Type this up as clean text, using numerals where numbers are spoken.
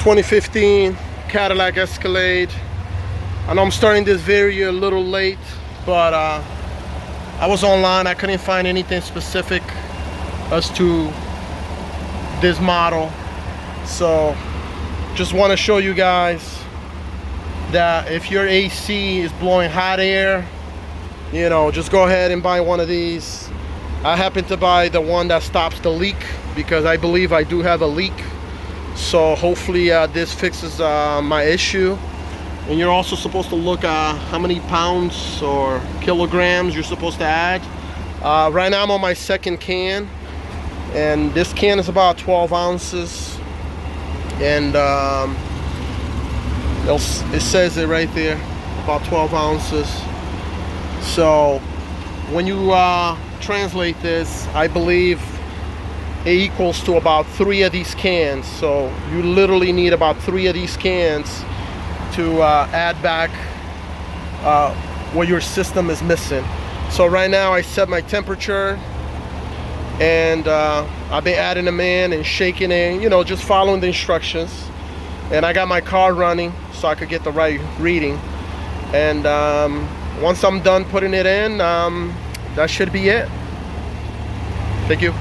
2015 Cadillac Escalade. I know I'm starting this video a little late, but I was online. I couldn't find anything specific as to this model, so just want to show you guys that if your AC is blowing hot air, you know, just go ahead and buy one of these. I happen to buy the one that stops the leak because I believe I do have a leak. So hopefully this fixes my issue. And you're also supposed to look at how many pounds or kilograms you're supposed to add. Right now I'm on my second can, and this can is about 12 ounces. And it says it right there, about 12 ounces. So when you translate this, I believe it equals to about 3 of these cans. So you literally need about 3 of these cans to add back what your system is missing. So right now I set my temperature, and I've been adding them in and shaking it, you know, just following the instructions. And I got my car running so I could get the right reading. And once I'm done putting it in, that should be it. Thank you.